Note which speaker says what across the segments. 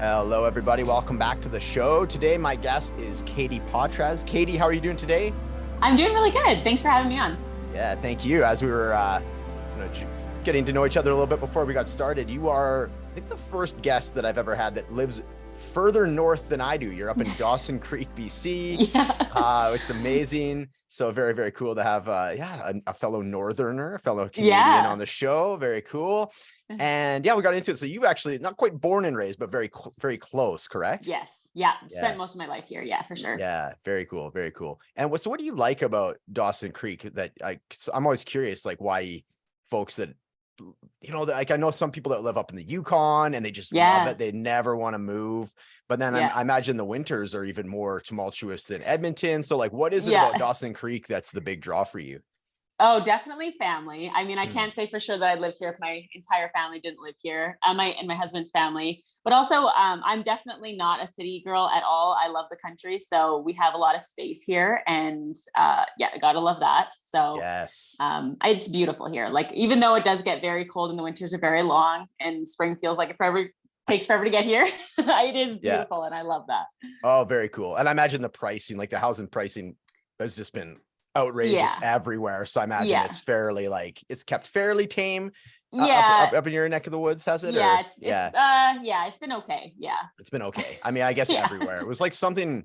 Speaker 1: Hello, everybody. Welcome back to the show. Today, my guest is Katie POTRATZ. Katie, how are you doing today?
Speaker 2: I'm doing really good. Thanks for having me on.
Speaker 1: Yeah, thank you. As we were getting to know each other a little bit before we got started, you are, I think, the first guest that I've ever had that lives further north than I do. You're up in Dawson Creek, BC,
Speaker 2: Yeah.
Speaker 1: which is amazing. So very, very cool to have, a fellow Northerner, a fellow Canadian
Speaker 2: Yeah.
Speaker 1: on the show. Very cool. And yeah, we got into it. So you actually not quite born and raised, but very, very close, correct?
Speaker 2: Yes. Yeah.
Speaker 1: Yeah.
Speaker 2: Spent most of my life here. Yeah, for sure.
Speaker 1: Yeah, very cool, very cool. And what do you like about Dawson Creek that I'm always curious, like why folks that like I know some people that live up in the Yukon and they just love
Speaker 2: Yeah.
Speaker 1: it. They never want to move. But then
Speaker 2: Yeah.
Speaker 1: I imagine the winters are even more tumultuous than Edmonton. So like what is it about
Speaker 2: Yeah.
Speaker 1: Dawson Creek that's the big draw for you?
Speaker 2: Oh, definitely family. I mean, I
Speaker 1: Hmm.
Speaker 2: can't say for sure that I'd live here if my entire family didn't live here. My husband's family, but also I'm definitely not a city girl at all. I love the country, so we have a lot of space here, and yeah, I gotta love that. So
Speaker 1: Yes.
Speaker 2: it's beautiful here. Like even though it does get very cold and the winters are very long, and spring feels like takes forever to get here, it is
Speaker 1: Yeah.
Speaker 2: beautiful, and I love that.
Speaker 1: Oh, very cool. And I imagine the pricing, like the housing pricing has just been outrageous
Speaker 2: Yeah,
Speaker 1: everywhere. So I imagine
Speaker 2: yeah,
Speaker 1: it's it's kept fairly tame
Speaker 2: yeah.
Speaker 1: up in your neck of the woods, has it?
Speaker 2: Yeah,
Speaker 1: Or
Speaker 2: it's
Speaker 1: yeah,
Speaker 2: yeah, it's been okay. Yeah.
Speaker 1: it's been okay. I mean, I guess
Speaker 2: Yeah.
Speaker 1: everywhere. It was like something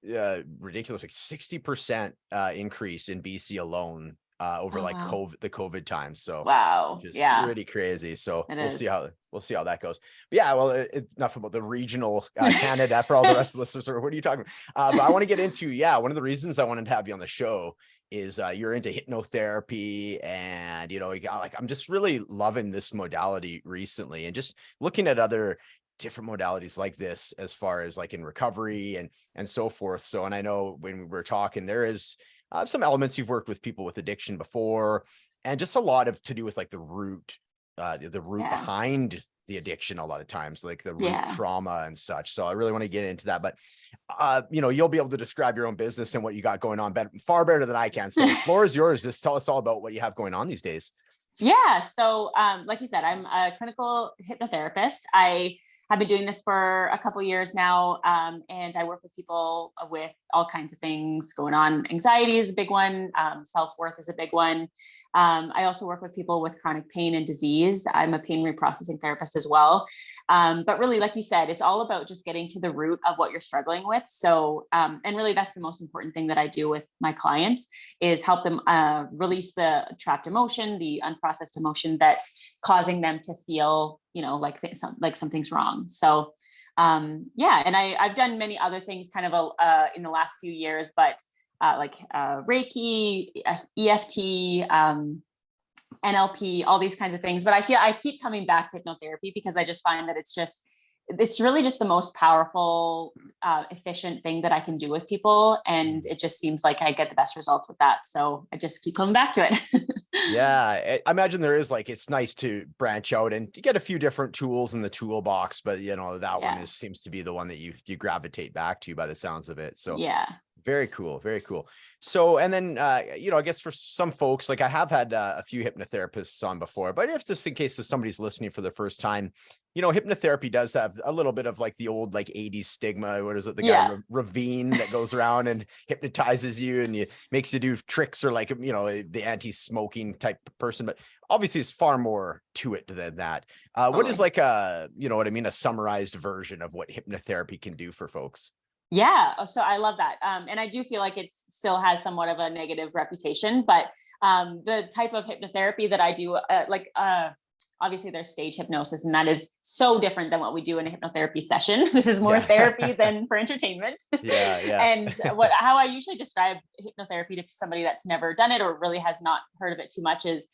Speaker 1: ridiculous, like 60% increase in BC alone over
Speaker 2: Oh
Speaker 1: like
Speaker 2: wow.
Speaker 1: the COVID times. So
Speaker 2: Wow.
Speaker 1: just
Speaker 2: Yeah,
Speaker 1: pretty crazy. So
Speaker 2: it
Speaker 1: we'll see
Speaker 2: is.
Speaker 1: how that goes. But yeah, well, enough about the regional Canada for all the rest of the listeners. Or what are you talking about? But I want to get into one of the reasons I wanted to have you on the show is you're into hypnotherapy, and you got like I'm just really loving this modality recently, and just looking at other different modalities like this as far as like in recovery and so forth. So, and I know when we were talking, there is some elements you've worked with people with addiction before, and just a lot of to do with like the root
Speaker 2: Yeah.
Speaker 1: behind the addiction a lot of times, like the root
Speaker 2: Yeah.
Speaker 1: trauma and such. So I really want to get into that, but you'll be able to describe your own business and what you got going on far better than I can. So the floor is yours. Just tell us all about what you have going on these days.
Speaker 2: Yeah. So, like you said, I'm a clinical hypnotherapist. I have been doing this for a couple years now, and I work with people with all kinds of things going on. Anxiety is a big one. Self-worth is a big one. I also work with people with chronic pain and disease. I'm a pain reprocessing therapist as well. But really, like you said, it's all about just getting to the root of what you're struggling with. So, and really, that's the most important thing that I do with my clients is help them release the trapped emotion, the unprocessed emotion that's causing them to feel, like something's wrong. So, yeah, and I've done many other things kind of in the last few years, but like Reiki, EFT, NLP, all these kinds of things. But I keep coming back to hypnotherapy because I just find that it's really just the most powerful, efficient thing that I can do with people. And it just seems like I get the best results with that. So I just keep coming back to it.
Speaker 1: Yeah, I imagine there is like it's nice to branch out and get a few different tools in the toolbox, but that one
Speaker 2: Yeah.
Speaker 1: seems to be the one that you gravitate back to by the sounds of it. So
Speaker 2: Yeah.
Speaker 1: very cool, very cool. So, and then, I guess for some folks, like I have had a few hypnotherapists on before, but if just in case if somebody's listening for the first time, hypnotherapy does have a little bit of like the old like 80s stigma. What is it? The guy
Speaker 2: Yeah.
Speaker 1: Ravine that goes around and hypnotizes you and makes you do tricks, or like, the anti-smoking type person. But obviously it's far more to it than that. What is
Speaker 2: Totally.
Speaker 1: like a summarized version of what hypnotherapy can do for folks?
Speaker 2: Yeah. So I love that. And I do feel like it still has somewhat of a negative reputation, but the type of hypnotherapy that I do, obviously there's stage hypnosis, and that is so different than what we do in a hypnotherapy session. This is more therapy
Speaker 1: Yeah.
Speaker 2: than for entertainment.
Speaker 1: Yeah, yeah.
Speaker 2: And how I usually describe hypnotherapy to somebody that's never done it or really has not heard of it too much is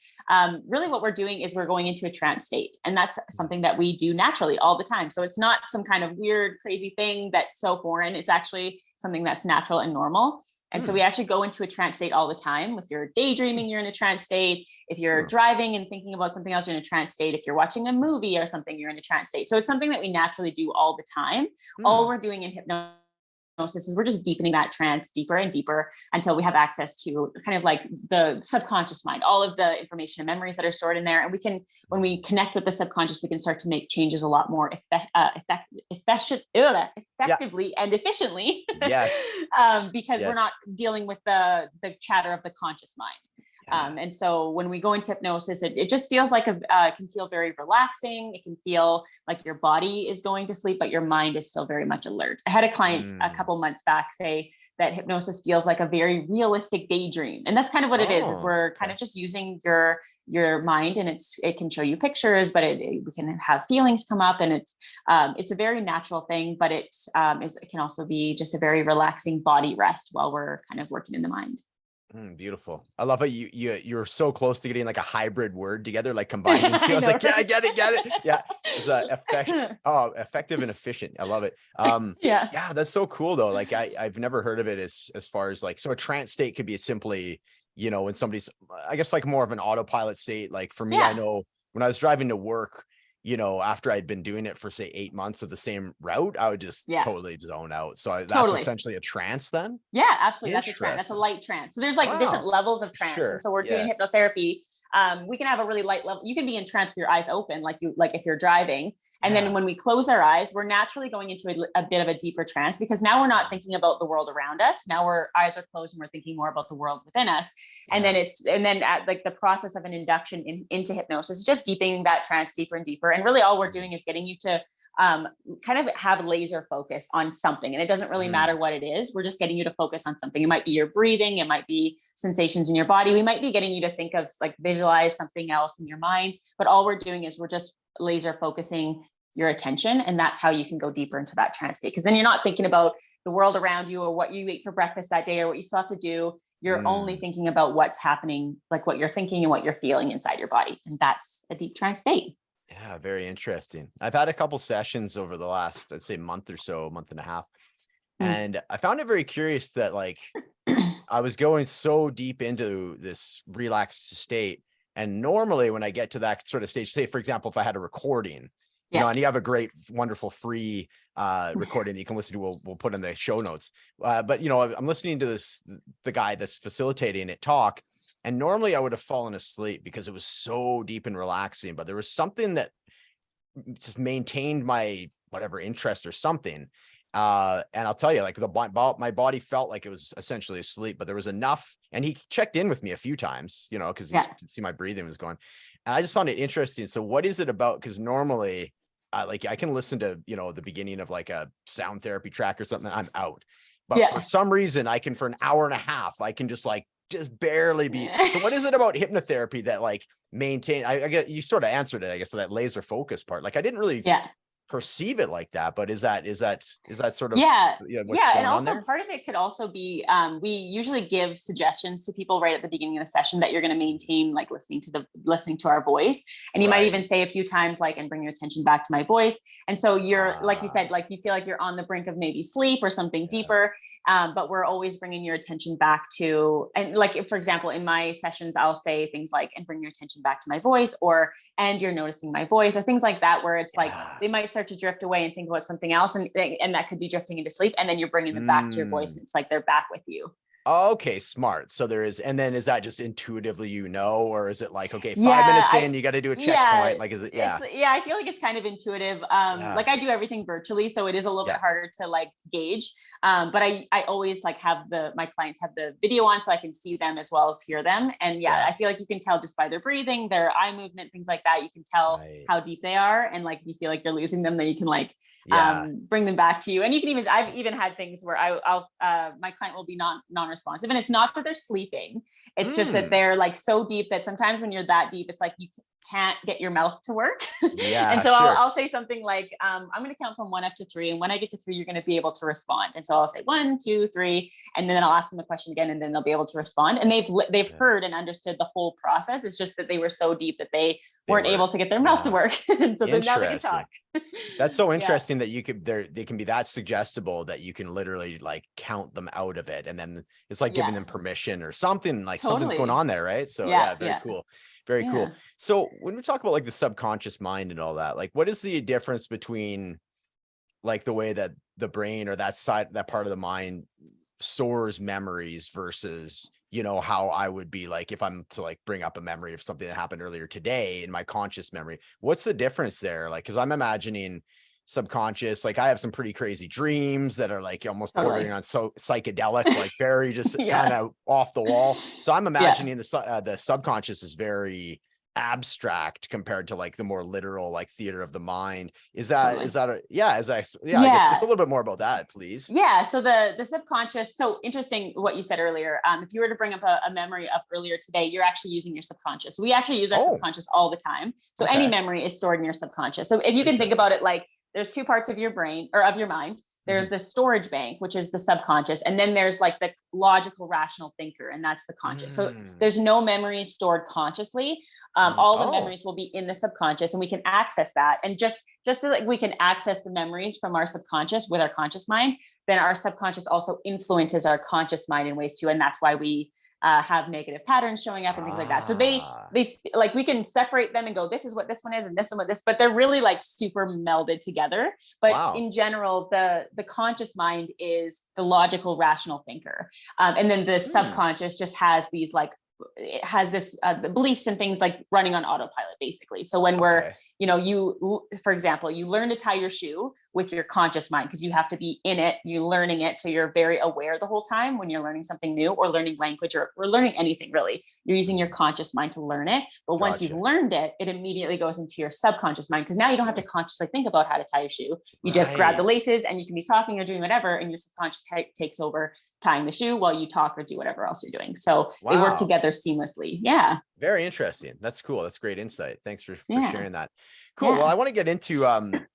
Speaker 2: really what we're doing is we're going into a trance state. And that's something that we do naturally all the time. So it's not some kind of weird, crazy thing that's so foreign. It's actually something that's natural and normal. And so we actually go into a trance state all the time. If you're daydreaming, you're in a trance state. If you're driving and thinking about something else, you're in a trance state. If you're watching a movie or something, you're in a trance state. So it's something that we naturally do all the time. All we're doing in hypnosis is we're just deepening that trance deeper and deeper until we have access to kind of like the subconscious mind, all of the information and memories that are stored in there. And we can, when we connect with the subconscious, we can start to make changes a lot more effectively and efficiently.
Speaker 1: Yes.
Speaker 2: Because we're not dealing with the chatter of the conscious mind. And so when we go into hypnosis, it just feels like can feel very relaxing. It can feel like your body is going to sleep, but your mind is still very much alert. I had a client a couple months back say that hypnosis feels like a very realistic daydream. And that's kind of what it is we're kind of just using your mind, and it can show you pictures, but we can have feelings come up, and it's a very natural thing, but it can also be just a very relaxing body rest while we're kind of working in the mind.
Speaker 1: Beautiful. I love how you're so close to getting like a hybrid word together, like combining two. I was like, yeah, I get it. Yeah. It's effective and efficient. I love it. Yeah, that's so cool though. Like I've never heard of it as far as like, so a trance state could be simply, when somebody's, I guess like more of an autopilot state. Like for me, I know when I was driving to work, after I'd been doing it for say 8 months of the same route, I would just totally zone out. So that's essentially a trance then?
Speaker 2: Yeah, absolutely. That's a trance. That's a light trance. So there's like different levels of trance. And so we're doing hypnotherapy. We can have a really light level. You can be in trance with your eyes open, like if you're driving. And then when we close our eyes, we're naturally going into a bit of a deeper trance, because now we're not thinking about the world around us. Now our eyes are closed and we're thinking more about the world within us. And then at like the process of an induction into hypnosis is just deepening that trance deeper and deeper. And really all we're doing is getting you to kind of have laser focus on something. And it doesn't really matter what it is. We're just getting you to focus on something. It might be your breathing. It might be sensations in your body. We might be getting you to think of like visualize something else in your mind, but all we're doing is we're just laser focusing your attention. And that's how you can go deeper into that trance state. Because then you're not thinking about the world around you or what you ate for breakfast that day or what you still have to do. You're only thinking about what's happening, like what you're thinking and what you're feeling inside your body. And that's a deep trance state.
Speaker 1: Yeah, very interesting. I've had a couple sessions over the last, I'd say month or so, month and a half. And I found it very curious that like I was going so deep into this relaxed state. And normally when I get to that sort of stage, say, for example, if I had a recording, and you have a great, wonderful free recording that you can listen to, we'll put in the show notes. But, I'm listening to the guy that's facilitating it talk. And normally I would have fallen asleep because it was so deep and relaxing, but there was something that just maintained my whatever interest or something. And I'll tell you, like my body felt like it was essentially asleep, but there was enough. And he checked in with me a few times, because he could see my breathing was going. And I just found it interesting. So what is it about? Because normally like I can listen to, the beginning of like a sound therapy track or something, I'm out. But for some reason I can, for an hour and a half, I can just barely be. So what is it about hypnotherapy that like maintain, I guess you sort of answered it, I guess, so that laser focus part, like I didn't really perceive it like that, but is that sort of
Speaker 2: and also part of it could also be we usually give suggestions to people right at the beginning of the session that you're going to maintain like listening to our voice, and you might even say a few times like, and bring your attention back to my voice. And so you're like you said, like you feel like you're on the brink of maybe sleep or something deeper. But we're always bringing your attention back to, and like, if, for example, in my sessions, I'll say things like, and bring your attention back to my voice, or, and you're noticing my voice, or things like that, where it's like, they might start to drift away and think about something else. And that could be drifting into sleep. And then you're bringing them back to your voice. And it's like, they're back with you.
Speaker 1: Okay, smart. So there is, and then is that just intuitively, or is it like, okay, 5 minutes in, you got to do a checkpoint? Like, is it?
Speaker 2: I feel like it's kind of intuitive. Like I do everything virtually, so it is a little bit harder to like gauge. But I always like have my clients have the video on so I can see them as well as hear them. And I feel like you can tell just by their breathing, their eye movement, things like that. You can tell how deep they are. And like, if you feel like you're losing them, then you can like bring them back to you. And you can I've even had things where I'll my client will be non-responsive, and it's not that they're sleeping. It's just that they're like so deep that sometimes when you're that deep, it's like you can't get your mouth to work. And so I'll say something like, I'm going to count from 1 up to 3. And when I get to 3, you're going to be able to respond. And so I'll say 1, 2, 3. And then I'll ask them the question again, and then they'll be able to respond. And they've heard and understood the whole process. It's just that they were so deep that they weren't able to get their mouth to work. And so then now they can talk.
Speaker 1: That's so interesting that they can be that suggestible that you can literally like count them out of it. And then it's like giving them permission or something, like something's going on there. Right. So very cool. Very cool. So when we talk about like the subconscious mind and all that, like what is the difference between like the way that the brain or that part of the mind stores memories versus, how I would be like, if I'm to like bring up a memory of something that happened earlier today in my conscious memory, what's the difference there? Like, cause I'm imagining subconscious, like I have some pretty crazy dreams that are like almost bordering on so psychedelic, like very just kind of off the wall. So I'm imagining the subconscious is very abstract compared to like the more literal, like theater of the mind. Is that I guess just a little bit more about that, please.
Speaker 2: Yeah. So the subconscious, so interesting what you said earlier. If you were to bring up a memory up earlier today, you're actually using your subconscious. We actually use our subconscious all the time. So any memory is stored in your subconscious. So if you can think about it, like there's two parts of your brain or of your mind. There's the storage bank, which is the subconscious. And then there's like the logical, rational thinker, and that's the conscious. So there's no memories stored consciously. All the memories will be in the subconscious, and we can access that. And just as like we can access the memories from our subconscious with our conscious mind, then our subconscious also influences our conscious mind in ways too. And that's why we have negative patterns showing up and things like that. So they like, we can separate them and go, this is what this one is and this one what this, but they're really like super melded together. But in general, the conscious mind is the logical, rational thinker. And then the subconscious just has these like, it has this the beliefs and things like running on autopilot basically. So when we're for example, you learn to tie your shoe with your conscious mind because you have to be in it, you're learning it, so you're very aware the whole time when you're learning something new or learning language or learning anything really. You're using your conscious mind to learn it, but once you've learned it, it immediately goes into your subconscious mind because now you don't have to consciously think about how to tie your shoe. You just grab the laces and you can be talking or doing whatever, and your subconscious takes over tying the shoe while you talk or do whatever else you're doing. So they work together seamlessly. Yeah.
Speaker 1: Very interesting. That's cool. That's great insight. Thanks for sharing that. Cool. Well, I want to get into,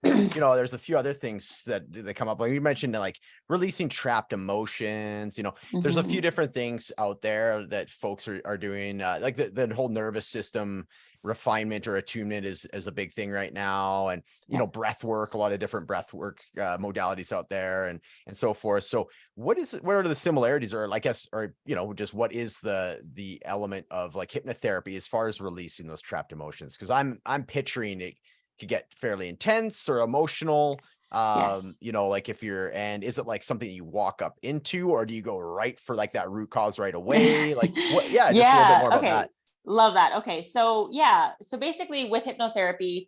Speaker 1: there's a few other things that come up. Like you mentioned, like releasing trapped emotions, there's a few different things out there that folks are doing, like the whole nervous system refinement or attunement is a big thing right now. And, breath work, a lot of different breath work modalities out there and so forth. So what are the similarities or I guess, or, just what is the element of like hypnotherapy as far as releasing those trapped emotions? Cause I'm picturing it could get fairly intense or emotional. Like if and is it like something you walk up into, or do you go right for like that root cause right away? Like what? Yeah. Just a little bit more about that.
Speaker 2: Love that. Okay. So basically with hypnotherapy,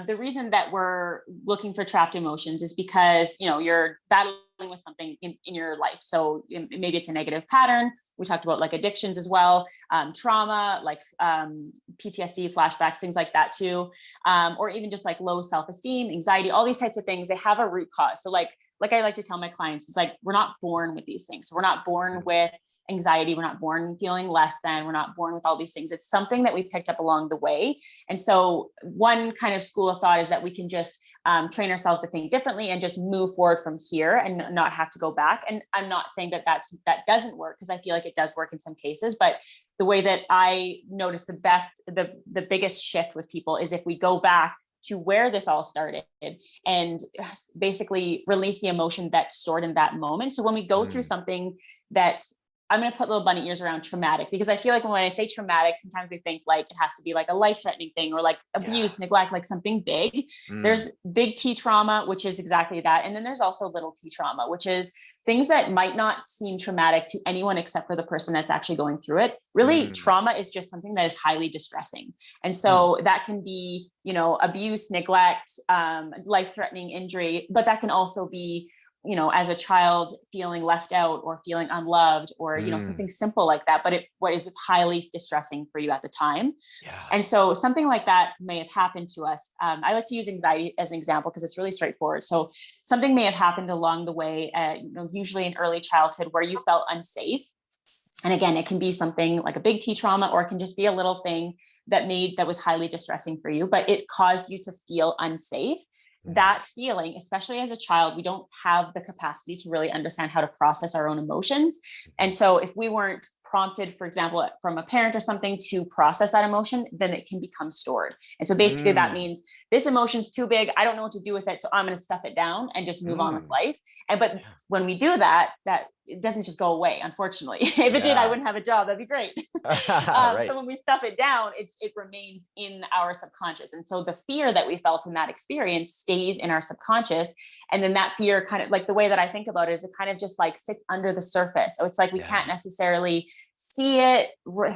Speaker 2: the reason that we're looking for trapped emotions is because, you're battling with something in your life. So maybe it's a negative pattern. We talked about like addictions as well, trauma, like PTSD, flashbacks, things like that too. Or even just like low self-esteem, anxiety, all these types of things, they have a root cause. So like I like to tell my clients, it's like, we're not born with these things. So we're not born with anxiety. We're not born feeling less than. We're not born with all these things. It's something that we picked up along the way. And so one kind of school of thought is that we can just train ourselves to think differently and just move forward from here and not have to go back. And I'm not saying that that doesn't work, because I feel like it does work in some cases. But the way that I notice the biggest shift with people is if we go back to where this all started and basically release the emotion that's stored in that moment. So when we go through something that's, I'm going to put little bunny ears around traumatic, because I feel like when I say traumatic, sometimes we think like it has to be like a life-threatening thing or like abuse, neglect, like something big. There's big T trauma, which is exactly that. And then there's also little T trauma, which is things that might not seem traumatic to anyone except for the person that's actually going through it. Really, trauma is just something that is highly distressing. And so that can be, abuse, neglect, life-threatening injury, but that can also be, as a child feeling left out or feeling unloved or, something simple like that, but what is highly distressing for you at the time. And so something like that may have happened to us. I like to use anxiety as an example because it's really straightforward. So something may have happened along the way, usually in early childhood, where you felt unsafe. And again, it can be something like a big T trauma, or it can just be a little thing that was highly distressing for you, but it caused you to feel unsafe. That feeling, especially as a child, we don't have the capacity to really understand how to process our own emotions. And so if we weren't prompted, for example, from a parent or something to process that emotion, then it can become stored. And so basically that means this emotion's too big. I don't know what to do with it. So I'm going to stuff it down and just move on with life. But when we do that it doesn't just go away, unfortunately. If it did, I wouldn't have a job. That'd be great.
Speaker 1: Right.
Speaker 2: So when we stuff it down, it remains in our subconscious. And so the fear that we felt in that experience stays in our subconscious. And then that fear kind of, like, the way that I think about it is it kind of just like sits under the surface. So it's like we can't necessarily see it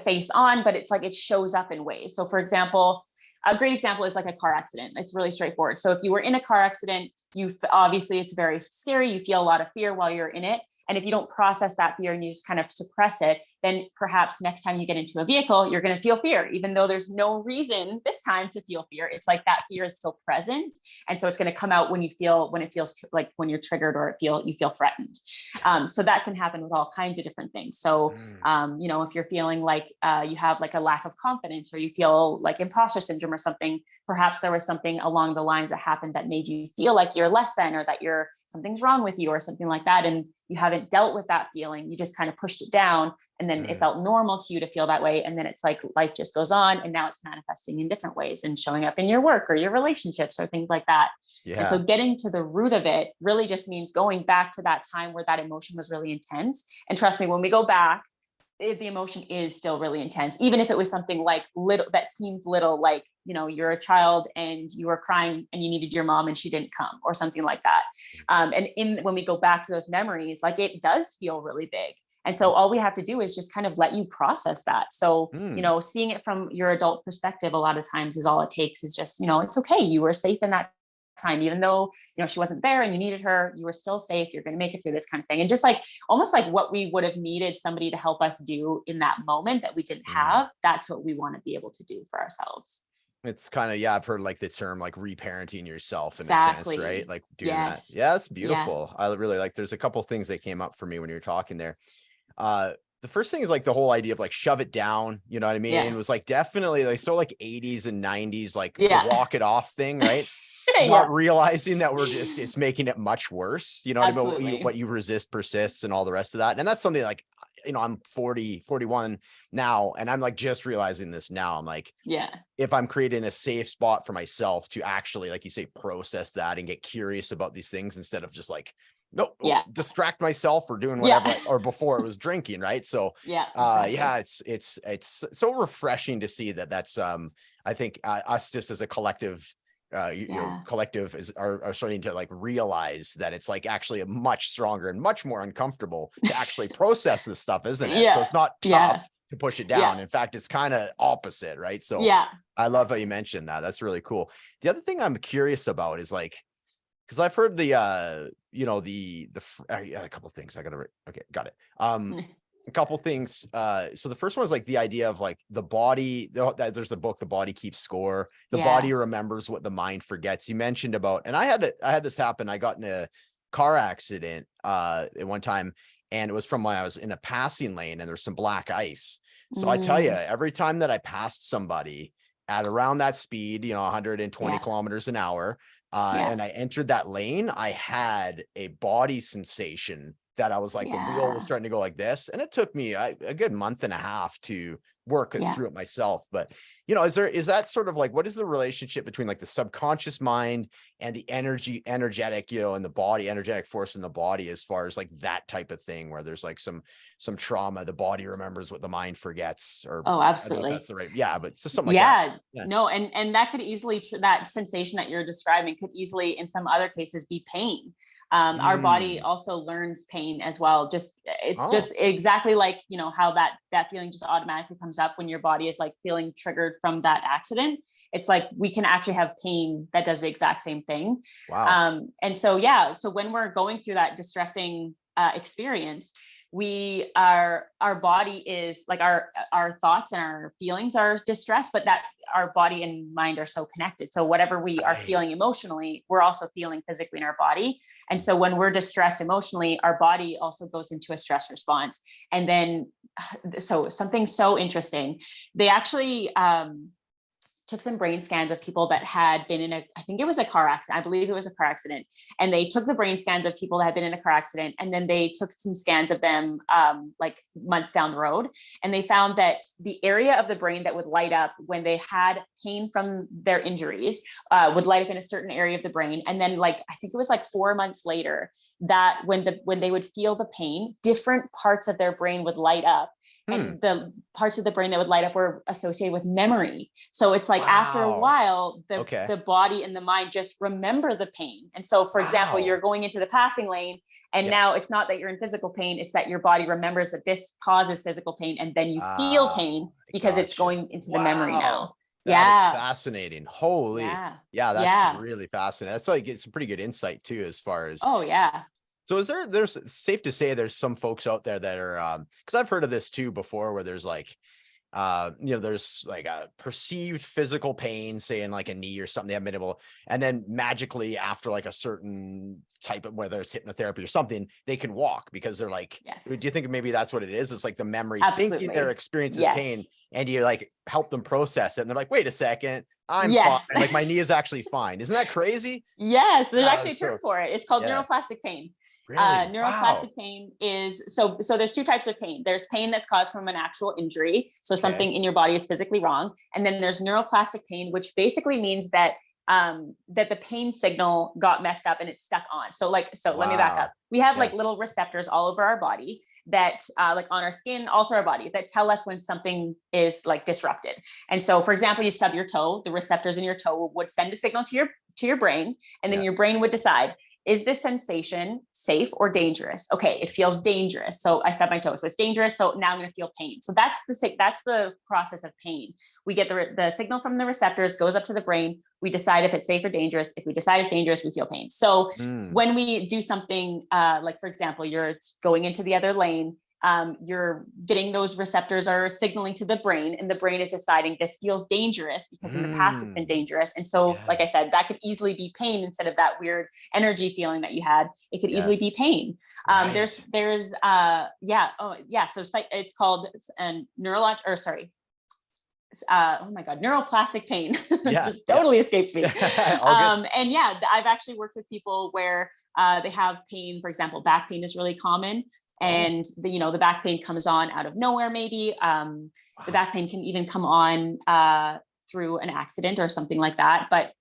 Speaker 2: face on, but it's like it shows up in ways. So for example, a great example is like a car accident. It's really straightforward. So if you were in a car accident, obviously it's very scary. You feel a lot of fear while you're in it. And if you don't process that fear and you just kind of suppress it, then perhaps next time you get into a vehicle, you're going to feel fear, even though there's no reason this time to feel fear. It's like that fear is still present. And so it's going to come out when it feels like when you're triggered or you feel threatened. So that can happen with all kinds of different things. So, if you're feeling like you have like a lack of confidence, or you feel like imposter syndrome or something, perhaps there was something along the lines that happened that made you feel like you're less than, or that something's wrong with you or something like that. And you haven't dealt with that feeling. You just kind of pushed it down, and then it felt normal to you to feel that way. And then it's like life just goes on, and now it's manifesting in different ways and showing up in your work or your relationships or things like that. And so getting to the root of it really just means going back to that time where that emotion was really intense. And trust me, when we go back, the emotion is still really intense, even if it was something like little that seems little, like, you're a child and you were crying and you needed your mom and she didn't come, or something like that. And when we go back to those memories, like, it does feel really big. And so all we have to do is just kind of let you process that. So, seeing it from your adult perspective, a lot of times is all it takes, is just, it's okay. You were safe in that time, even though, she wasn't there and you needed her, you were still safe. You're going to make it through this kind of thing. And just like, almost like what we would have needed somebody to help us do in that moment that we didn't have, that's what we want to be able to do for ourselves.
Speaker 1: It's kind of, I've heard like the term like reparenting yourself in a sense, right? Like doing that.
Speaker 2: Yes.
Speaker 1: Yeah, it's beautiful. I really like, there's a couple things that came up for me when you were talking there. The first thing is like the whole idea of like shove it down, you know what I mean? It was like definitely like so like 80s and 90s, like the walk it off thing, right? Not realizing that it's making it much worse, you know what I mean? What you resist persists and all the rest of that. And that's something like, I'm 41 now, and I'm like just realizing this now. I'm like, if I'm creating a safe spot for myself to actually, like you say, process that and get curious about these things instead of just like, distract myself or doing whatever, or before it was drinking, right? So it's so refreshing to see that. That's I think us just as a collective, collective are starting to like realize that it's like actually a much stronger and much more uncomfortable to actually process this stuff, isn't it? So it's not tough to push it down. In fact, it's kind of opposite, right? So I love how you mentioned that. That's really cool. The other thing I'm curious about is like, because I've heard the a couple things. Okay, got it. A couple things. So the first one is like the idea of like the body. There's the book, The Body Keeps Score. The body remembers what the mind forgets. You mentioned about, and I had this happen. I got in a car accident at one time, and it was from when I was in a passing lane, and there's some black ice. So I tell you, every time that I passed somebody at around that speed, 120 kilometers an hour, and I entered that lane, I had a body sensation that I was like, the wheel was starting to go like this. And it took me a good month and a half to work through it myself. But, is that sort of like, what is the relationship between like the subconscious mind and the energetic, and the body, energetic force in the body, as far as like that type of thing, where there's like some trauma, the body remembers what the mind forgets, or
Speaker 2: absolutely.
Speaker 1: That's the right. But it's just something like that.
Speaker 2: No. And that could easily, that sensation that you're describing could easily, in some other cases, be pain. Our body also learns pain as well. Just exactly like, how that feeling just automatically comes up when your body is like feeling triggered from that accident. It's like we can actually have pain that does the exact same thing. And so when we're going through that distressing experience, our body is like, our thoughts and our feelings are distressed, but that our body and mind are so connected. So whatever we are feeling emotionally, we're also feeling physically in our body. And so when we're distressed emotionally, our body also goes into a stress response. And then, so something so interesting, they actually, took some brain scans of people that had been in I think it was a car accident. I believe it was a car accident. And they took the brain scans of people that had been in a car accident. And then they took some scans of them like months down the road. And they found that the area of the brain that would light up when they had pain from their injuries would light up in a certain area of the brain. And then like, I think it was like 4 months later that when they would feel the pain, different parts of their brain would light up. And the parts of the brain that would light up were associated with memory. So it's like after a while, the body and the mind just remember the pain. And so, for example, you're going into the passing lane, and now it's not that you're in physical pain, it's that your body remembers that this causes physical pain, and then you feel pain because it's going into the memory now.
Speaker 1: That is fascinating. Holy. Yeah, that's really fascinating. That's like, it's a pretty good insight too, as far as.
Speaker 2: Oh, yeah.
Speaker 1: So there's safe to say there's some folks out there that are, because I've heard of this too before, where there's like, there's like a perceived physical pain, say in like a knee or something, they have minimal, and then magically after like a certain type of, whether it's hypnotherapy or something, they can walk because they're like, do you think maybe that's what it is? It's like the memory thinking their experience is pain, and you like help them process it. And they're like, wait a second, I'm fine. Like my knee is actually fine. Isn't that crazy?
Speaker 2: Yes, there's actually a term for it. It's called neuroplastic pain.
Speaker 1: Really?
Speaker 2: Neuroplastic pain is, so there's two types of pain. There's pain that's caused from an actual injury. So something in your body is physically wrong. And then there's neuroplastic pain, which basically means that that the pain signal got messed up and it's stuck on. So let me back up. We have like little receptors all over our body that like on our skin, all through our body, that tell us when something is like disrupted. And so, for example, you stub your toe, the receptors in your toe would send a signal to your brain, and then your brain would decide, is this sensation safe or dangerous? Okay, it feels dangerous. So I stub my toe, so it's dangerous. So now I'm going to feel pain. So that's the process of pain. We get the signal from the receptors, goes up to the brain. We decide if it's safe or dangerous. If we decide it's dangerous, we feel pain. So when we do something like, for example, you're going into the other lane, you're getting those receptors are signaling to the brain, and the brain is deciding this feels dangerous because in the past it's been dangerous. And so, like I said, that could easily be pain instead of that weird energy feeling that you had. It could easily be pain. There's so it's called neuroplastic pain. Just totally escaped me. And I've actually worked with people where they have pain. For example, back pain is really common. And the back pain comes on out of nowhere. Maybe the back pain can even come on through an accident or something like that. But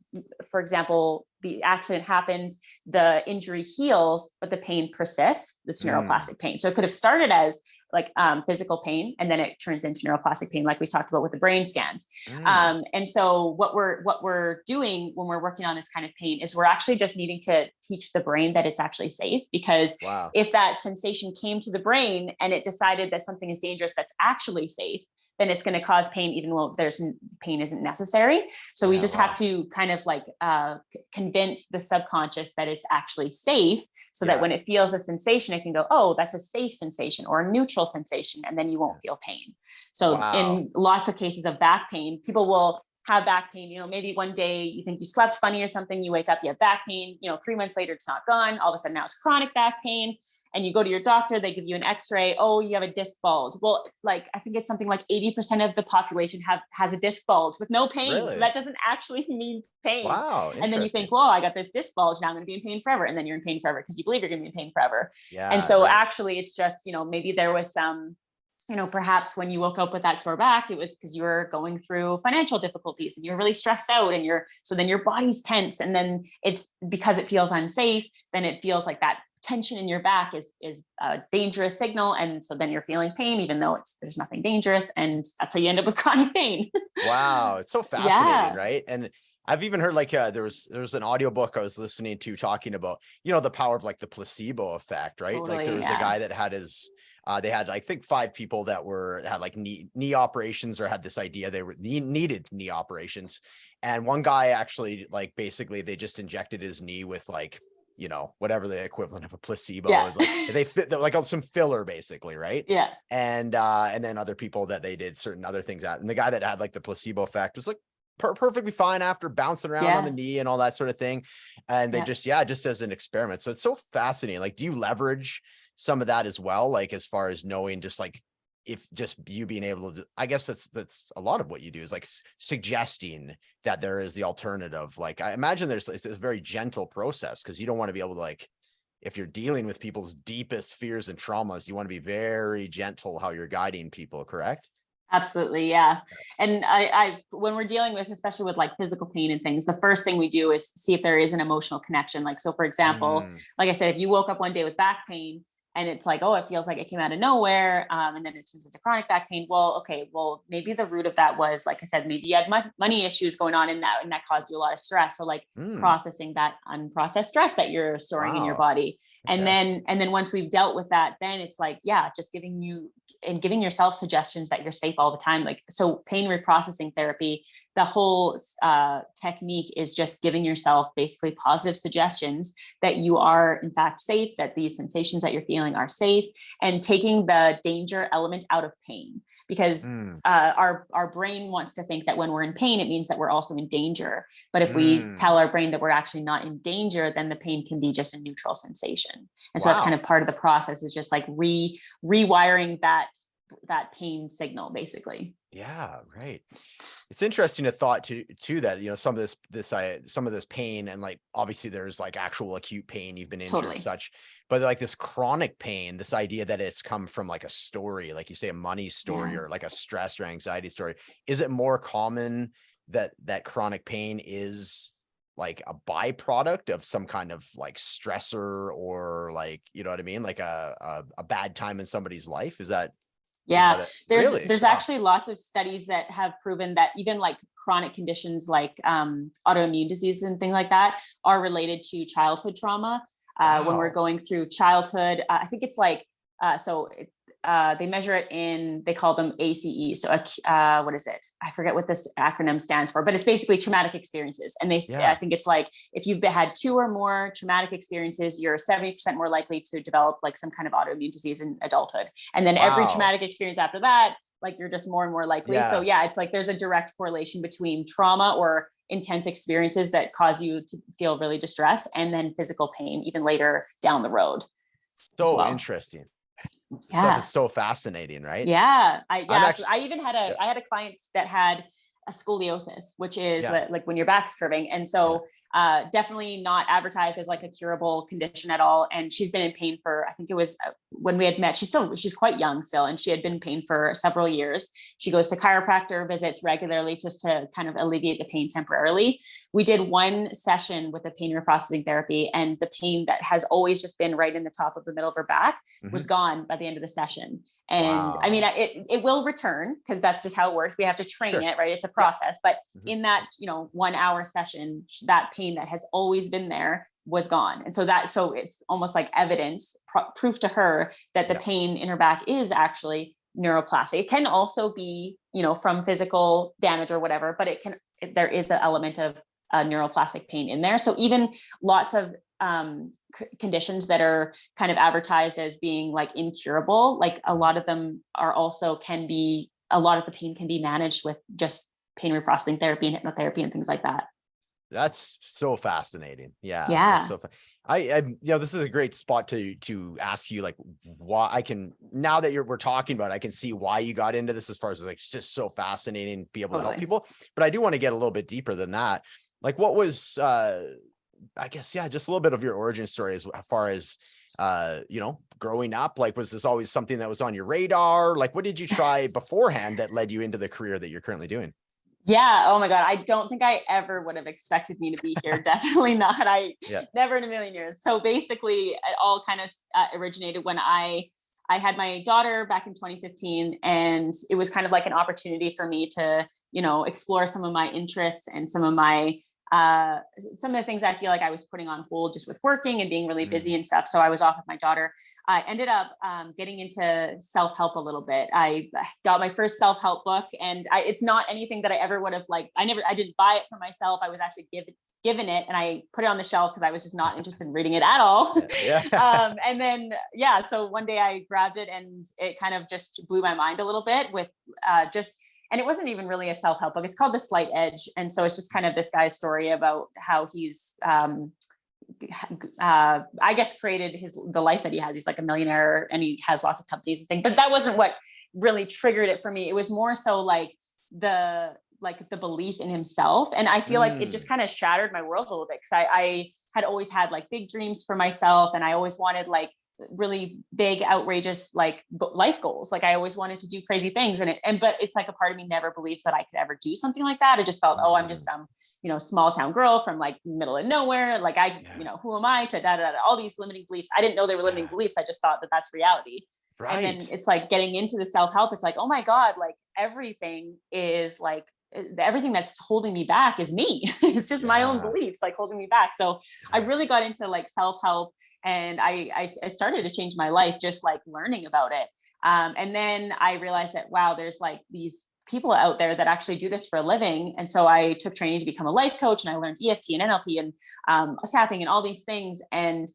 Speaker 2: for example, the accident happens, the injury heals, but the pain persists. It's neuroplastic pain. So it could have started as like physical pain, and then it turns into neuroplastic pain, like we talked about with the brain scans. And so what we're doing when we're working on this kind of pain is we're actually just needing to teach the brain that it's actually safe, because if that sensation came to the brain and it decided that something is dangerous that's actually safe, then it's going to cause pain, even though pain isn't necessary. So we just have to kind of like convince the subconscious that it's actually safe, so that when it feels a sensation, it can go, oh, that's a safe sensation or a neutral sensation, and then you won't feel pain. So in lots of cases of back pain, people will have back pain. Maybe one day you think you slept funny or something, you wake up, you have back pain, 3 months later, it's not gone. All of a sudden now it's chronic back pain. And you go to your doctor, they give you an x-ray. Oh, you have a disc bulge. Well, like, I think it's something like 80% of the population has a disc bulge with no pain. Really? So that doesn't actually mean pain.
Speaker 1: Wow.
Speaker 2: And then you think, whoa, I got this disc bulge. Now I'm going to be in pain forever. And then you're in pain forever because you believe you're going to be in pain forever. And so actually it's just, maybe there was some, perhaps when you woke up with that sore back, it was because you were going through financial difficulties and you're really stressed out, and so then your body's tense. And then it's because it feels unsafe, then it feels like that tension in your back is a dangerous signal, and so then you're feeling pain even though there's nothing dangerous, and that's how you end up with chronic pain.
Speaker 1: Wow, it's so fascinating, right? And I've even heard like there was an audiobook I was listening to talking about the power of like the placebo effect, right? Totally, like there was a guy that had they had, I think, 5 people that had like knee operations, or had this idea they needed knee operations, and one guy actually, like, basically they just injected his knee with like whatever the equivalent of a placebo is, like they fit like some filler basically, right? And then other people that they did certain other things at, and the guy that had like the placebo effect was like perfectly fine after bouncing around on the knee and all that sort of thing. And they just as an experiment. So it's so fascinating. Like, do you leverage some of that as well, like as far as knowing just like if just you being able to, I guess that's a lot of what you do is like suggesting that there is the alternative. Like I imagine it's a very gentle process, because you don't want to be able to, like, if you're dealing with people's deepest fears and traumas, you want to be very gentle how you're guiding people, correct?
Speaker 2: Absolutely. Yeah. And when we're dealing with, especially with like physical pain and things, the first thing we do is see if there is an emotional connection. Like, so for example, like I said, if you woke up one day with back pain and it's like, oh, it feels like it came out of nowhere. And then it turns into chronic back pain. Well, okay, well, maybe the root of that was, like I said, maybe you had money issues going on in that, and that caused you a lot of stress. So like processing that unprocessed stress that you're storing in your body.
Speaker 1: Okay.
Speaker 2: And then once we've dealt with that, then it's like, yeah, just giving yourself suggestions that you're safe all the time. Like, so pain reprocessing therapy, the whole technique is just giving yourself basically positive suggestions that you are in fact safe, that these sensations that you're feeling are safe, and taking the danger element out of pain. Because our brain wants to think that when we're in pain, it means that we're also in danger. But if we tell our brain that we're actually not in danger, then the pain can be just a neutral sensation. And so that's kind of part of the process, is just like rewiring that pain signal, basically.
Speaker 1: Yeah, right. It's interesting to thought to that, you know, some of this pain, and like obviously there's like actual acute pain, you've been injured and such, but like this chronic pain, this idea that it's come from like a story, like you say, a money story or like a stress or anxiety story. Is it more common that chronic pain is like a byproduct of some kind of like stressor, or like, you know what I mean? Like a bad time in somebody's life?
Speaker 2: Yeah, there's
Speaker 1: Wow.
Speaker 2: actually lots of studies that have proven that even like chronic conditions like autoimmune diseases and things like that are related to childhood trauma. When we're going through childhood, I think it's like, they measure it in, they call them ACE. So what is it? I forget what this acronym stands for, but it's basically traumatic experiences. And I think it's like, if you've had 2 or more traumatic experiences, you're 70% more likely to develop like some kind of autoimmune disease in adulthood. And then every traumatic experience after that, like you're just more and more likely. So yeah, it's like there's a direct correlation between trauma or intense experiences that cause you to feel really distressed, and then physical pain even later down the road.
Speaker 1: So interesting. Stuff is so fascinating, right?
Speaker 2: Yeah. I even had I had a client that had a scoliosis, which is like when your back's curving. And so definitely not advertised as like a curable condition at all. And she's been in pain for, I think it was when we had met, she's quite young still, and she had been in pain for several years. She goes to chiropractor visits regularly just to kind of alleviate the pain temporarily. We did one session with the pain reprocessing therapy, and the pain that has always just been right in the top of the middle of her back was gone by the end of the session. And I mean, it will return, because that's just how it works. We have to train it, right? It's a process. But in that, 1 hour session, that pain that has always been there was gone. And so it's almost like evidence, proof to her that the pain in her back is actually neuroplastic. It can also be, from physical damage or whatever, but there is an element of neuroplastic pain in there. So even lots of conditions that are kind of advertised as being like incurable, like a lot of them are also a lot of the pain can be managed with just pain reprocessing therapy and hypnotherapy and things like that.
Speaker 1: That's so fascinating.
Speaker 2: Yeah.
Speaker 1: So this is a great spot to ask you, like, why now that we're talking about it, I can see why you got into this, as far as like, it's just so fascinating to be able to help people. But I do want to get a little bit deeper than that. Like, what was, I guess, just a little bit of your origin story as far as, growing up. Like, was this always something that was on your radar? Like, what did you try beforehand that led you into the career that you're currently doing?
Speaker 2: Yeah. Oh my God. I don't think I ever would have expected me to be here. Definitely not. Never in a million years. So basically it all kind of originated when I had my daughter back in 2015, and it was kind of like an opportunity for me to, explore some of my interests and some of the things I feel like I was putting on hold just with working and being really busy and stuff. So I was off with my daughter. I ended up getting into self-help a little bit. I got my first self-help book, and it's not anything that I ever would have I didn't buy it for myself. I was actually given it, and I put it on the shelf because I was just not interested in reading it at all. And then, so one day I grabbed it, and it kind of just blew my mind a little bit with and it wasn't even really a self-help book. It's called The Slight Edge. And so it's just kind of this guy's story about how he's, I guess, created the life that he has. He's like a millionaire, and he has lots of companies and things, but that wasn't what really triggered it for me. It was more so like the belief in himself. And I feel like it just kind of shattered my world a little bit, because I had always had like big dreams for myself, and I always wanted like really big, outrageous, like life goals. Like I always wanted to do crazy things. But it's like a part of me never believed that I could ever do something like that. I just felt, oh, I'm just some, small town girl from like middle of nowhere. Like who am I to all these limiting beliefs. I didn't know they were limiting beliefs. I just thought that that's reality. Right. And then it's like getting into the self-help. It's like, oh my God, like everything is like, everything that's holding me back is me. It's just my own beliefs like holding me back. So I really got into like self-help, and I started to change my life just like learning about it. And then I realized that, wow, there's like these people out there that actually do this for a living. And so I took training to become a life coach, and I learned EFT and NLP and tapping and all these things, and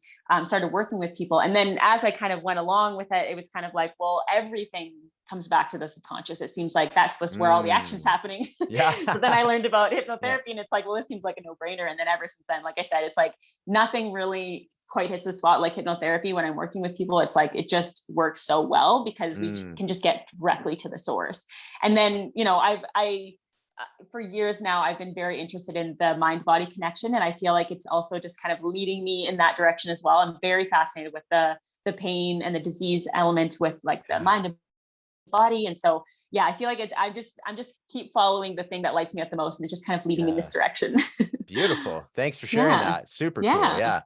Speaker 2: started working with people. And then as I kind of went along with it, it was kind of like, well, everything comes back to the subconscious. It seems like that's just where all the action's happening. Yeah. So then I learned about hypnotherapy, and it's like, well, this seems like a no-brainer. And then ever since then, like I said, it's like nothing really quite hits the spot like hypnotherapy. When I'm working with people, it's like, it just works so well because we can just get directly to the source. And then, I for years now, I've been very interested in the mind-body connection. And I feel like it's also just kind of leading me in that direction as well. I'm very fascinated with the pain and the disease element with like the mind and body. And so, yeah, I feel like I'm just keep following the thing that lights me up the most. And it's just kind of leading me in this direction.
Speaker 1: Beautiful. Thanks for sharing that. Super cool. Yeah.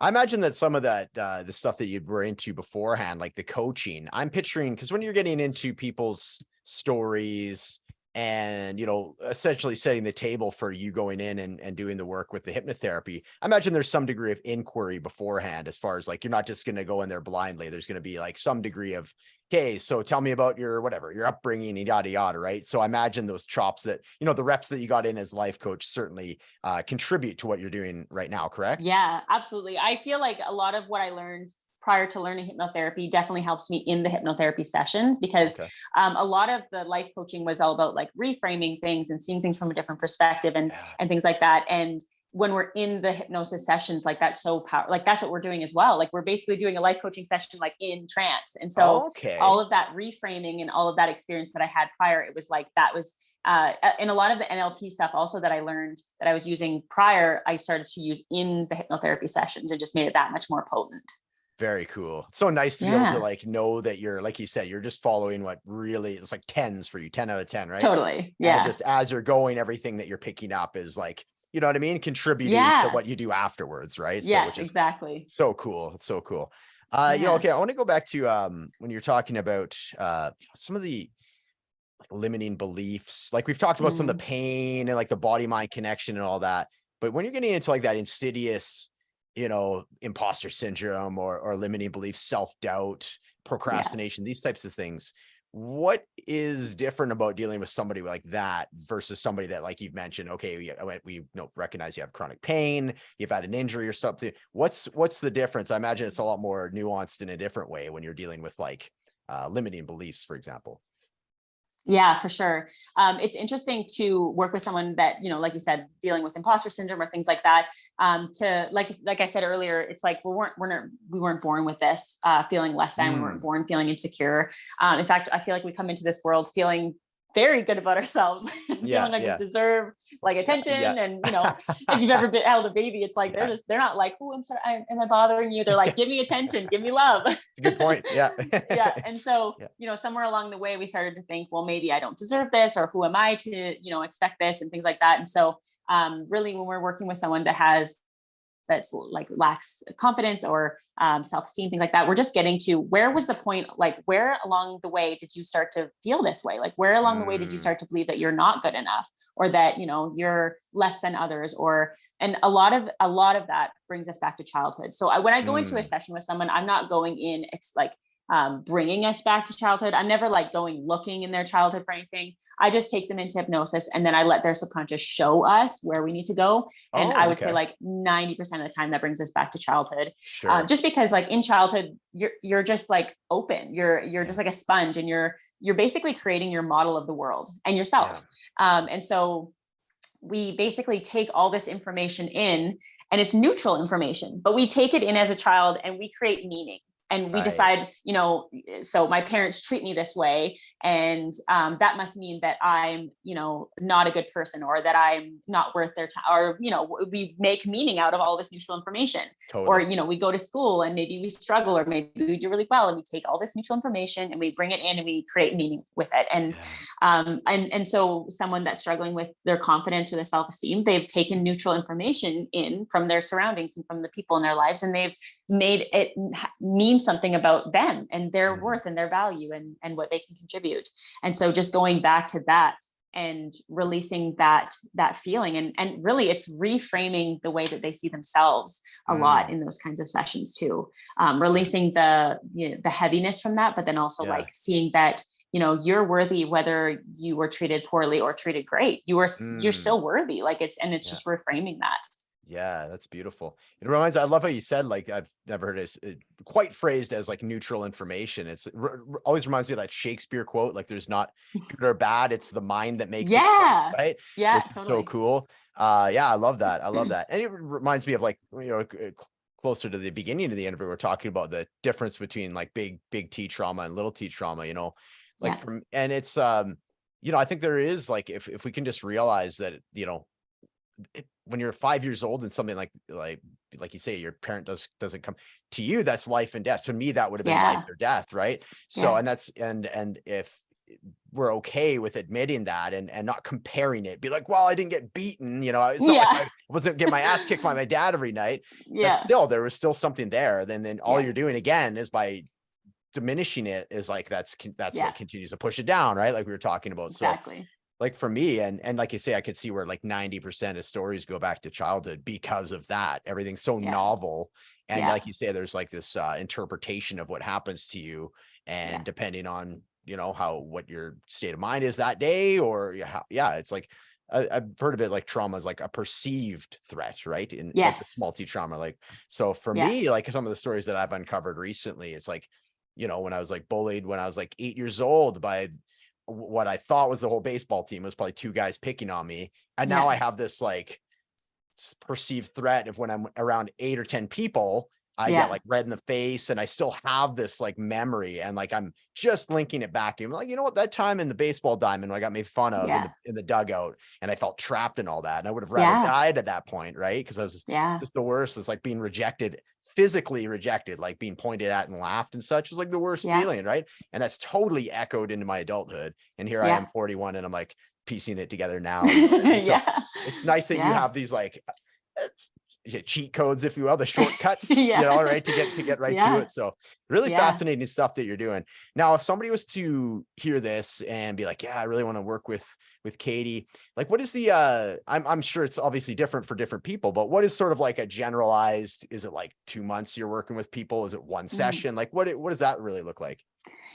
Speaker 1: I imagine that some of that, the stuff that you were into beforehand, like the coaching, I'm picturing, because when you're getting into people's stories and, essentially setting the table for you going in and doing the work with the hypnotherapy, I imagine there's some degree of inquiry beforehand, as far as like, you're not just going to go in there blindly. There's going to be like some degree of, okay, so tell me about your upbringing and yada, yada, right? So I imagine those chops that, the reps that you got in as life coach certainly contribute to what you're doing right now, correct?
Speaker 2: Yeah, absolutely. I feel like a lot of what I learned prior to learning hypnotherapy definitely helps me in the hypnotherapy sessions, because a lot of the life coaching was all about like reframing things and seeing things from a different perspective and things like that. And when we're in the hypnosis sessions, like that's so powerful. Like that's what we're doing as well. Like we're basically doing a life coaching session, like in trance. And so all of that reframing and all of that experience that I had prior, it was like, that was, and a lot of the NLP stuff also that I learned that I was using prior, I started to use in the hypnotherapy sessions, and just made it that much more potent.
Speaker 1: Very cool. It's so nice to be able to like know that you're, like you said, you're just following what really it's like 10s for you, 10 out of 10, right?
Speaker 2: Totally. Yeah.
Speaker 1: And just as you're going, everything that you're picking up is like, you know what I mean? Contributing to what you do afterwards, right?
Speaker 2: Yes, so, exactly.
Speaker 1: So cool. It's so cool. Okay, I want to go back to when you're talking about some of the like limiting beliefs. Like we've talked about some of the pain and like the body-mind connection and all that. But when you're getting into like that insidious, imposter syndrome or limiting beliefs, self-doubt, procrastination, these types of things, what is different about dealing with somebody like that versus somebody that, like you've mentioned, okay, we recognize you have chronic pain, you've had an injury or something. What's the difference? I imagine it's a lot more nuanced in a different way when you're dealing with like limiting beliefs, for example.
Speaker 2: Yeah, for sure. It's interesting to work with someone that, like you said, dealing with imposter syndrome or things like that. To like I said earlier, it's like we weren't born with this feeling less than. We weren't born feeling insecure. In fact, I feel like we come into this world feeling very good about ourselves, feeling like we deserve like attention. And if you've ever held a baby, it's like they're not like, oh, I'm sorry, am I bothering you? They're like, give me attention, give me love.
Speaker 1: It's a good point. Yeah.
Speaker 2: And so somewhere along the way we started to think, well, maybe I don't deserve this, or who am I to expect this, and things like that. And so really, when we're working with someone that's like lacks confidence or self-esteem, things like that, we're just getting to where was the point, like where along the way did you start to feel this way? Like where along the way did you start to believe that you're not good enough, or that you're less than others, and a lot of that brings us back to childhood. So when I go into a session with someone, I'm not going in bringing us back to childhood. I'm never like going looking in their childhood for anything. I just take them into hypnosis, and then I let their subconscious show us where we need to go. And I would say like 90% of the time that brings us back to childhood. Sure. Just because like in childhood, you're just like open. You're just like a sponge, and you're basically creating your model of the world and yourself. And so we basically take all this information in, and it's neutral information, but we take it in as a child and we create meaning. And we
Speaker 1: Right.
Speaker 2: decide, so my parents treat me this way, and that must mean that I'm, not a good person, or that I'm not worth their time, or, we make meaning out of all this neutral information. Or,
Speaker 1: Totally.
Speaker 2: we go to school and maybe we struggle, or maybe we do really well, and we take all this neutral information and we bring it in and we create meaning with it. And so someone that's struggling with their confidence or their self-esteem, they've taken neutral information in from their surroundings and from the people in their lives, and they've made it mean something about them and their worth and their value and what they can contribute. And so just going back to that and releasing that feeling, and really it's reframing the way that they see themselves a lot in those kinds of sessions too. Releasing the heaviness from that, but then also like seeing that, you're worthy, whether you were treated poorly or treated great. You're still worthy. Like it's just reframing that.
Speaker 1: Yeah, that's beautiful. It reminds, I love how you said, like, I've never heard it quite phrased as like neutral information. It's always reminds me of that Shakespeare quote, like there's not good or bad, it's the mind that makes it so, right?
Speaker 2: Yeah,
Speaker 1: which is
Speaker 2: totally.
Speaker 1: so cool. Yeah, I love that. I love that. And it reminds me of like, closer to the beginning of the interview, we're talking about the difference between like big T trauma and little T trauma, like and it's, I think there is like, if we can just realize that, when you're 5 years old and something like you say, your parent doesn't come to you, that's life and death. To me, that would have been life or death, right? So, and that's, and if we're okay with admitting that and not comparing it, be like, well, I didn't get beaten, it's not like I wasn't getting my ass kicked by my dad every night. But still, there was still something there. Then all you're doing again is by diminishing it, is like that's what continues to push it down, right? Like we were talking about.
Speaker 2: Exactly.
Speaker 1: So like for me, and like you say, I could see where like 90% of stories go back to childhood because of that. Everything's so novel. And like you say, there's like this interpretation of what happens to you. And depending on, what your state of mind is that day, or it's like, I've heard of it like trauma is like a perceived threat, right? In like the small T trauma. Like, so for me, like some of the stories that I've uncovered recently, it's like, when I was like bullied when I was like 8 years old by what I thought was the whole baseball team, was probably 2 guys picking on me. And now I have this like perceived threat of when I'm around 8 or 10 people, I get like red in the face, and I still have this like memory, and like I'm just linking it back. I'm like, what, that time in the baseball diamond when I got made fun of in the dugout, and I felt trapped in all that, and I would have rather died at that point, right? Because I was just the worst. It's like being rejected, physically rejected, like being pointed at and laughed and such, was like the worst feeling, right? And that's totally echoed into my adulthood. And here I am 41, and I'm like piecing it together now. So it's nice that you have these like cheat codes, if you will, the shortcuts, right, to get right to it. So really fascinating stuff that you're doing. Now, if somebody was to hear this and be like, I really want to work with Katie, like what is the I'm sure it's obviously different for different people, but what is sort of like a generalized, is it like 2 months you're working with people? Is it one session? Like what does that really look like?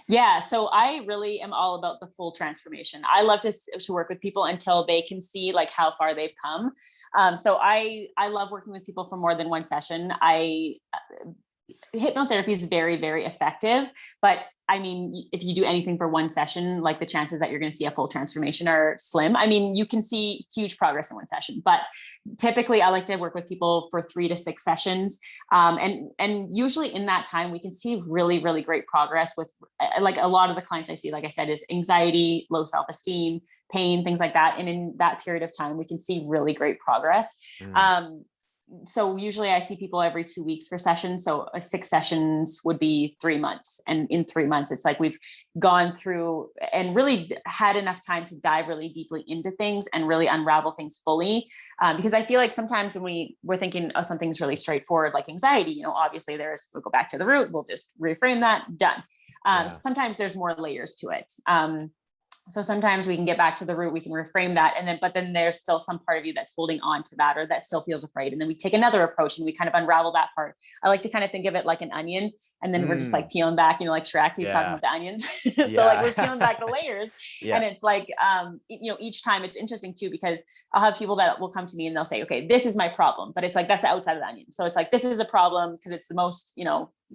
Speaker 2: Yeah. So I really am all about the full transformation. I love to work with people until they can see like how far they've come. So I love working with people for more than one session. Hypnotherapy is very, very effective, but I mean, if you do anything for one session, like the chances that you're going to see a full transformation are slim. I mean, you can see huge progress in one session, but typically I like to work with people for 3 to 6 sessions. And usually in that time, we can see really, really great progress with like a lot of the clients I see, like I said, is anxiety, low self-esteem, pain, things like that. And in that period of time, we can see really great progress. So usually I see people every 2 weeks for sessions. So 6 sessions would be 3 months. And in 3 months, it's like we've gone through and really had enough time to dive really deeply into things and really unravel things fully. Because I feel like sometimes when we're thinking of something's really straightforward, like anxiety, obviously we'll go back to the root, we'll just reframe that, done. Sometimes there's more layers to it. So sometimes we can get back to the root, we can reframe that. But then there's still some part of you that's holding on to that, or that still feels afraid. And then we take another approach and we kind of unravel that part. I like to kind of think of it like an onion, and then we're just like peeling back, like Shrek, he's talking about the onions. So like we're peeling back the layers. And it's like, each time it's interesting too, because I'll have people that will come to me and they'll say, okay, this is my problem, but it's like, that's the outside of the onion. So it's like, this is the problem because it's the most,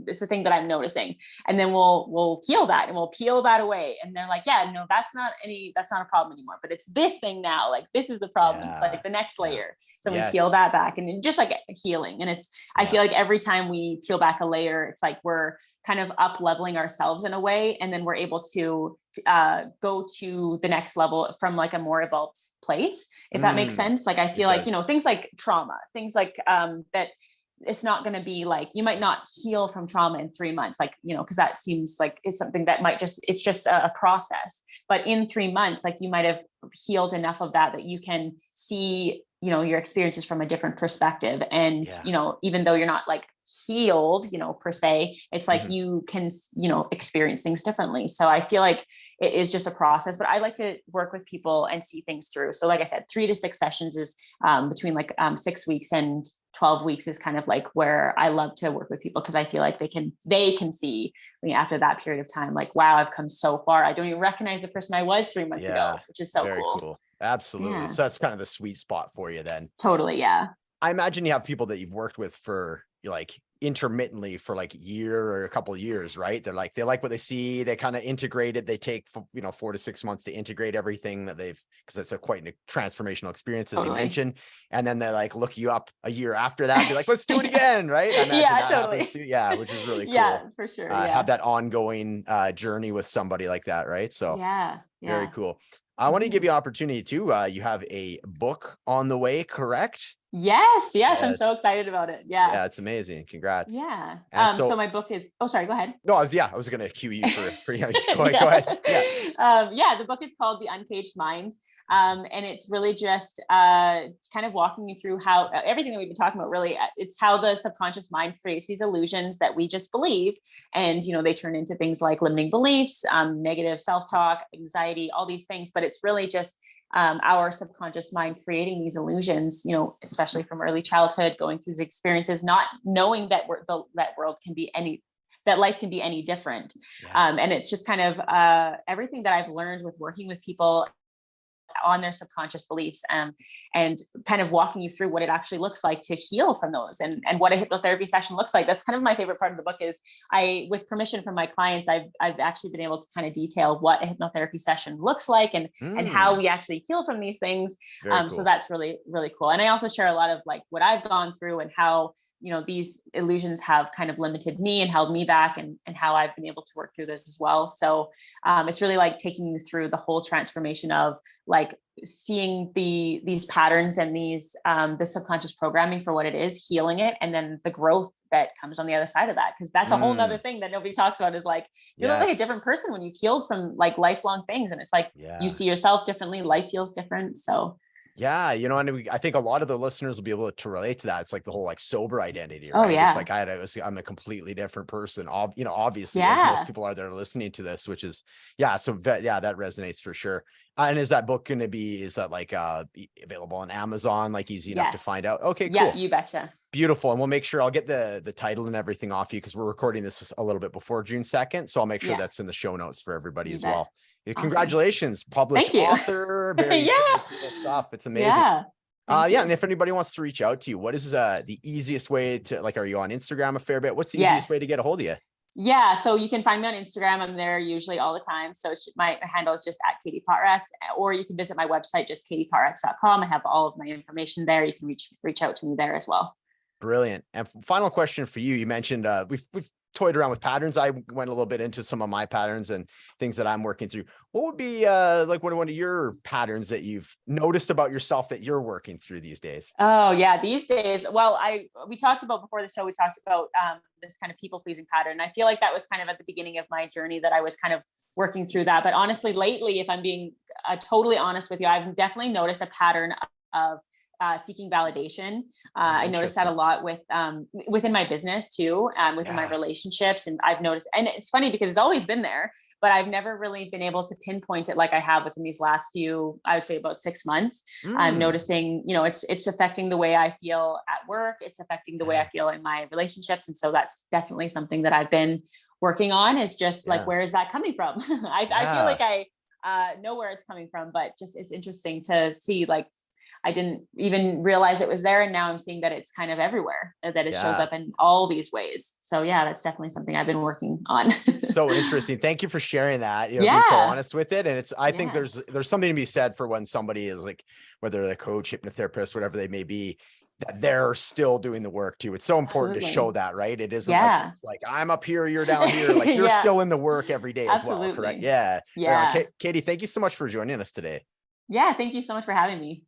Speaker 2: it's the thing that I'm noticing. And then we'll heal that and we'll peel that away. And they're like, yeah, no, that's not a problem anymore, but it's this thing now. Like, this is the problem. It's like the next layer. So we peel that back, and just like healing. And I feel like every time we peel back a layer, it's like we're kind of up leveling ourselves in a way. And then we're able to go to the next level from like a more evolved place, if that makes sense. Like, I feel like, things like trauma, things like that, it's not going to be like, you might not heal from trauma in 3 months, like, because that seems like it's something that it's just a process. But in 3 months, like, you might have healed enough of that you can see, your experiences from a different perspective. And, even though you're not like healed, per se, it's like you can, experience things differently. So I feel like it is just a process, but I like to work with people and see things through. So like I said, 3 to 6 sessions is between like 6 weeks and 12 weeks is kind of like where I love to work with people, because I feel like they can see after that period of time, like, wow, I've come so far. I don't even recognize the person I was 3 months ago, which is so cool.
Speaker 1: Absolutely.
Speaker 2: Yeah.
Speaker 1: So that's kind of the sweet spot for you then.
Speaker 2: Totally. Yeah.
Speaker 1: I imagine you have people that you've worked with for like intermittently for like a year or a couple of years, right? They like what they see, they kind of integrate it. They take, 4 to 6 months to integrate everything that because it's quite a transformational experience, as you mentioned. And then they like look you up a year after that and be like, let's do it again. Right. I imagine that happens too. Yeah. Which is really cool.
Speaker 2: Yeah, for sure.
Speaker 1: Have that ongoing journey with somebody like that. Right. So very cool. I want to give you an opportunity too. You have a book on the way, correct?
Speaker 2: Yes. I'm so excited about it. Yeah,
Speaker 1: it's amazing. Congrats.
Speaker 2: Yeah. So my book is, sorry, go ahead.
Speaker 1: No, I was going to cue you for go ahead. Yeah.
Speaker 2: The book is called The Uncaged Mind. And it's really just kind of walking you through how everything that we've been talking about, really, it's how the subconscious mind creates these illusions that we just believe. And, they turn into things like limiting beliefs, negative self-talk, anxiety, all these things. But it's really just our subconscious mind creating these illusions, especially from early childhood, going through these experiences, not knowing that that life can be any different. And it's just kind of everything that I've learned with working with people on their subconscious beliefs, and kind of walking you through what it actually looks like to heal from those, and what a hypnotherapy session looks like. That's kind of my favorite part of the book. Is with permission from my clients, I've actually been able to kind of detail what a hypnotherapy session looks like, and how we actually heal from these things. Cool. So that's really, really cool. And I also share a lot of like what I've gone through, and how these illusions have kind of limited me and held me back, and how I've been able to work through this as well. So it's really like taking you through the whole transformation of like seeing these patterns and these the subconscious programming for what it is, healing it, and then the growth that comes on the other side of that. Because that's a whole nother thing that nobody talks about, is like you look like a different person when you've healed from like lifelong things, and it's like you see yourself differently, life feels different. So
Speaker 1: yeah, and I think a lot of the listeners will be able to relate to that. It's like the whole like sober identity, right?
Speaker 2: Oh, yeah.
Speaker 1: It's like I'm a completely different person. Obviously, as most people are that are listening to this, which is so that resonates for sure. And is that book going to be? Is that like available on Amazon? Like easy enough to find out? Okay, cool.
Speaker 2: Yeah, you betcha.
Speaker 1: Beautiful. And we'll make sure I'll get the title and everything off you, because we're recording this a little bit before June 2nd. So I'll make sure that's in the show notes for everybody as well. Awesome. Congratulations, published author. Very cool stuff. It's amazing. And if anybody wants to reach out to you, what is the easiest way to, like, are you on Instagram a fair bit? What's the easiest way to get a hold of you?
Speaker 2: Yeah, so you can find me on Instagram. I'm there usually all the time. So my handle is just @KatiePOTRATZ, or you can visit my website, just KatiePOTRATZ.com. I have all of my information there. You can reach out to me there as well. Brilliant.
Speaker 1: And final question for you. You mentioned we've toyed around with patterns. I went a little bit into some of my patterns and things that I'm working through. What would be like one of your patterns that you've noticed about yourself that you're working through these days?
Speaker 2: Oh yeah, these days. Well, we talked about before the show, we talked about this kind of people pleasing pattern. I feel like that was kind of at the beginning of my journey that I was kind of working through that. But honestly, lately, if I'm being totally honest with you, I've definitely noticed a pattern of seeking validation. I noticed that a lot within my business too, within my relationships. And I've noticed, and it's funny because it's always been there, but I've never really been able to pinpoint it like I have within these last few, I would say about 6 months. I'm noticing, it's affecting the way I feel at work. It's affecting the way I feel in my relationships. And so that's definitely something that I've been working on, is just like, where is that coming from? I feel like I know where it's coming from, but just it's interesting to see, like, I didn't even realize it was there. And now I'm seeing that it's kind of everywhere, that it shows up in all these ways. So yeah, that's definitely something I've been working on.
Speaker 1: So interesting. Thank you for sharing that. Being so honest with it. And I think there's something to be said for when somebody is like, whether they're a coach, hypnotherapist, whatever they may be, that they're still doing the work too. It's so important to show
Speaker 2: Absolutely.
Speaker 1: that, right? It isn't like,
Speaker 2: Yeah.
Speaker 1: it's like I'm up here, you're down here, like you're
Speaker 2: Yeah,
Speaker 1: still in the work every day as well, correct?
Speaker 2: absolutely.
Speaker 1: Yeah. Right on.
Speaker 2: Yeah.
Speaker 1: Katie, thank you so much for joining us today.
Speaker 2: Yeah. Thank you so much for having me.